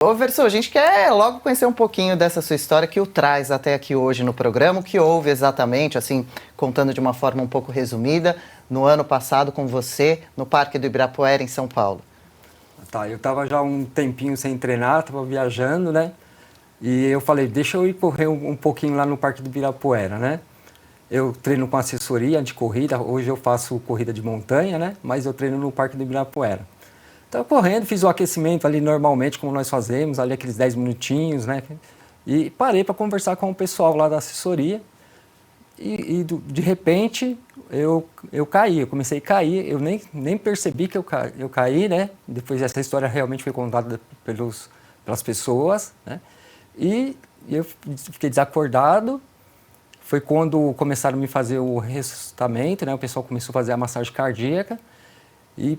Ô, Verso, a gente quer logo conhecer um pouquinho dessa sua história que o traz até aqui hoje no programa, o que houve exatamente, assim, contando de uma forma um pouco resumida, no ano passado com você, no Parque do Ibirapuera, em São Paulo. Tá, eu tava já um tempinho sem treinar, tava viajando, né? E eu falei, deixa eu ir correr um pouquinho lá no Parque do Ibirapuera, né? Eu treino com assessoria de corrida, hoje eu faço corrida de montanha, né? Mas eu treino no Parque do Ibirapuera. Então, correndo, fiz o aquecimento ali normalmente, como nós fazemos, ali aqueles 10 minutinhos, né? E parei para conversar com o pessoal lá da assessoria. De repente, eu caí, eu comecei a cair, eu nem percebi que eu caí, né? Depois essa história realmente foi contada pelas pessoas, né? E eu fiquei desacordado. Foi quando começaram a me fazer o ressuscitamento, né? O pessoal começou a fazer a massagem cardíaca. E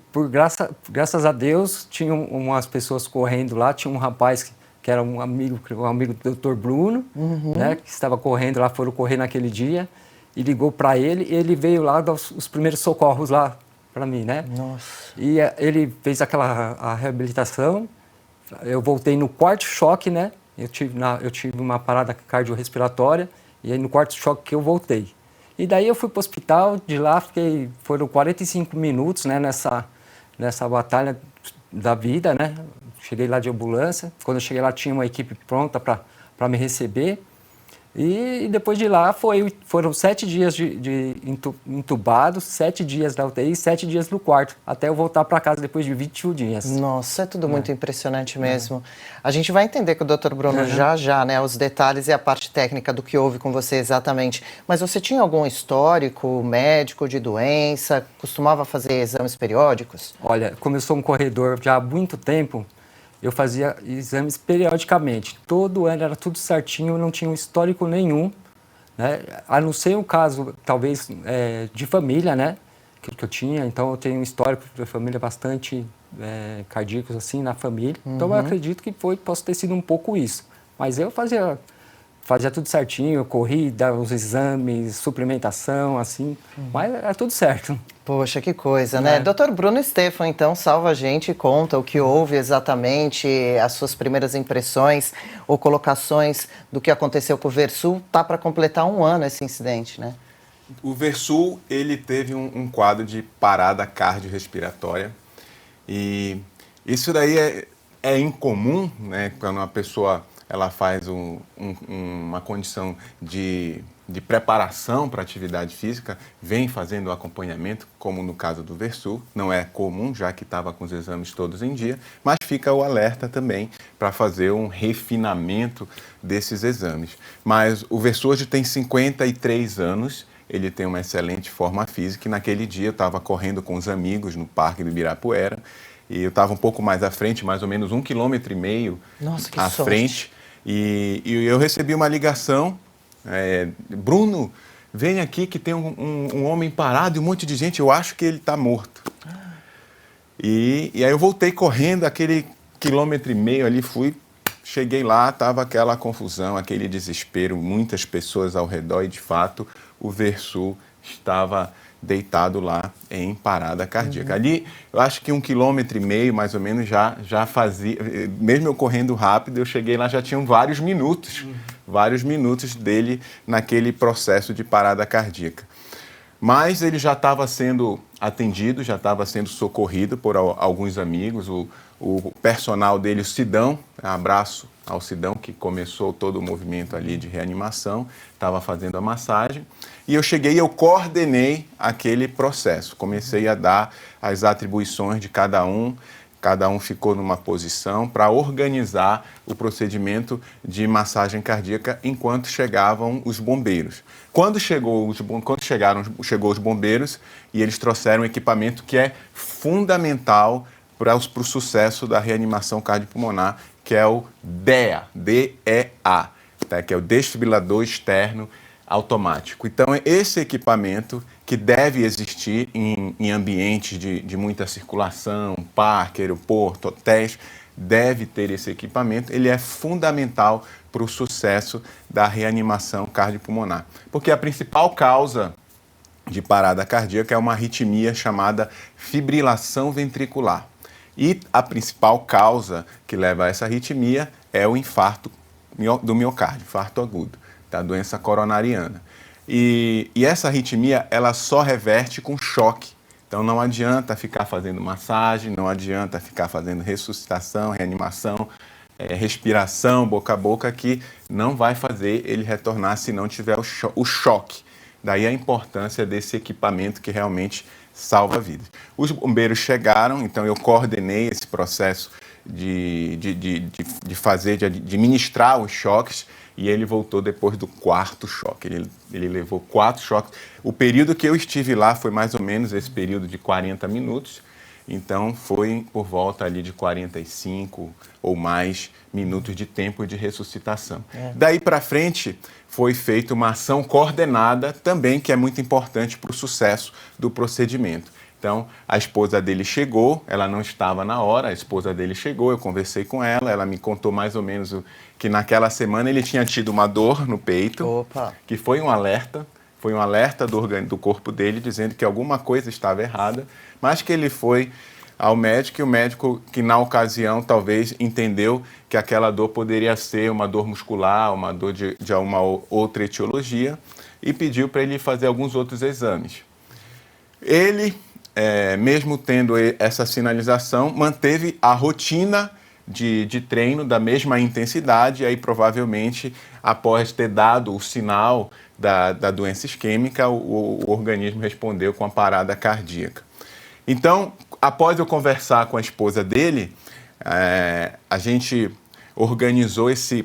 graças a Deus, tinham umas pessoas correndo lá, tinha um rapaz que era um amigo do Dr. Bruno, né, que estava correndo lá, foram correr naquele dia, e ligou para ele, e ele veio lá dar os primeiros socorros lá para mim, né? Nossa. E ele fez a reabilitação, eu voltei no quarto choque, né? Eu tive uma parada cardiorrespiratória, e aí no quarto choque que eu voltei. E daí eu fui para o hospital, de lá foram 45 minutos, né, nessa batalha da vida, né? Cheguei lá de ambulância, quando eu cheguei lá tinha uma equipe pronta para me receber. E depois de lá foram 7 dias de entubado, 7 dias da UTI, 7 dias no quarto, até eu voltar para casa depois de 21 dias. Nossa, é tudo muito impressionante mesmo. A gente vai entender com o Dr. Bruno já, né, os detalhes e a parte técnica do que houve com você exatamente. Mas você tinha algum histórico médico de doença? Costumava fazer exames periódicos? Olha, como eu sou um corredor já há muito tempo, eu fazia exames periodicamente. Todo ano era tudo certinho, não tinha um histórico nenhum, né? A não ser um caso, talvez, de família, né? Que eu tinha. Então, eu tenho um histórico de família bastante cardíacos, assim, na família. Então, eu acredito que posso ter sido um pouco isso. Mas eu fazia tudo certinho, corrida, os exames, suplementação, assim. Mas era tudo certo. Poxa, que coisa, né? Dr. Bruno Stefan, então, salva a gente e conta o que houve exatamente, as suas primeiras impressões ou colocações do que aconteceu com o Versul. Tá para completar um ano esse incidente, né? O Versul, ele teve um quadro de parada cardiorrespiratória e isso daí é incomum, né? Quando uma pessoa ela faz uma condição de preparação para atividade física, vem fazendo o acompanhamento, como no caso do Versul, não é comum, já que estava com os exames todos em dia, mas fica o alerta também para fazer um refinamento desses exames. Mas o Versul hoje tem 53 anos, ele tem uma excelente forma física e naquele dia eu estava correndo com os amigos no Parque do Ibirapuera e eu estava um pouco mais à frente, mais ou menos 1,5 km à frente, e eu recebi uma ligação, Bruno, vem aqui que tem um homem parado e um monte de gente, eu acho que ele está morto. E aí eu voltei correndo aquele 1,5 km ali, cheguei lá, estava aquela confusão, aquele desespero, muitas pessoas ao redor e, de fato, o Versul estava deitado lá em parada cardíaca. Ali, eu acho que 1,5 km, mais ou menos, já fazia, mesmo eu correndo rápido, eu cheguei lá, já tinham vários minutos dele naquele processo de parada cardíaca. Mas ele já estava sendo atendido, já estava sendo socorrido por alguns amigos, o personal dele, o Sidão, abraço ao Sidão, que começou todo o movimento ali de reanimação, estava fazendo a massagem, e eu cheguei e eu coordenei aquele processo, comecei a dar as atribuições de cada um ficou numa posição para organizar o procedimento de massagem cardíaca enquanto chegavam os bombeiros. Quando chegou os bombeiros e eles trouxeram um equipamento que é fundamental para o sucesso da reanimação cardiopulmonar, que é o DEA, D-E-A, tá? Que é o desfibrilador externo automático. Então, é esse equipamento que deve existir em ambientes de muita circulação, parque, aeroporto, hotéis, deve ter esse equipamento. Ele é fundamental para o sucesso da reanimação cardiopulmonar. Porque a principal causa de parada cardíaca é uma arritmia chamada fibrilação ventricular. E a principal causa que leva a essa arritmia é o infarto do miocárdio, infarto agudo, da doença coronariana. E essa arritmia, ela só reverte com choque. Então não adianta ficar fazendo massagem, não adianta ficar fazendo ressuscitação, reanimação, respiração boca a boca, que não vai fazer ele retornar se não tiver o choque. Daí a importância desse equipamento que realmente salva vidas. Os bombeiros chegaram, então eu coordenei esse processo de ministrar os choques, e ele voltou depois do 4º choque. Ele levou 4 choques. O período que eu estive lá foi mais ou menos esse período de 40 minutos, então foi por volta ali de 45 ou mais minutos de tempo de ressuscitação. Daí para frente foi feita uma ação coordenada também, que é muito importante para o sucesso do procedimento. Então, a esposa dele chegou, ela não estava na hora, a esposa dele chegou, eu conversei com ela, ela me contou mais ou menos que naquela semana ele tinha tido uma dor no peito, que foi um alerta do corpo dele dizendo que alguma coisa estava errada, mas que ele foi ao médico, e o médico, que na ocasião talvez entendeu que aquela dor poderia ser uma dor muscular, uma dor de uma outra etiologia, e pediu para ele fazer alguns outros exames. Ele, mesmo tendo essa sinalização, manteve a rotina de treino da mesma intensidade, e aí provavelmente, após ter dado o sinal da doença isquêmica, o organismo respondeu com a parada cardíaca. Então, após eu conversar com a esposa dele, a gente organizou esse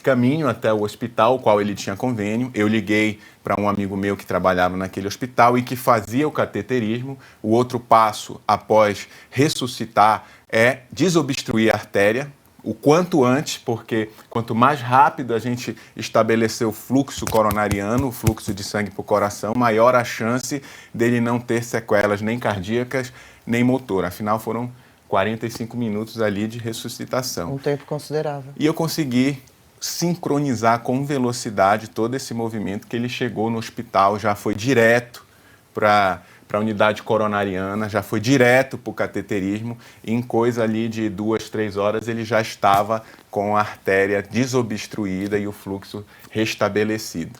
caminho até o hospital, o qual ele tinha convênio. Eu liguei para um amigo meu que trabalhava naquele hospital e que fazia o cateterismo. O outro passo, após ressuscitar, é desobstruir a artéria o quanto antes, porque quanto mais rápido a gente estabelecer o fluxo coronariano, o fluxo de sangue para o coração, maior a chance dele não ter sequelas nem cardíacas, nem motor. Afinal, foram 45 minutos ali de ressuscitação. Um tempo considerável. E eu consegui sincronizar com velocidade todo esse movimento, que ele chegou no hospital, já foi direto para a unidade coronariana, já foi direto para o cateterismo, e em coisa ali de 2, 3 horas ele já estava com a artéria desobstruída e o fluxo restabelecido.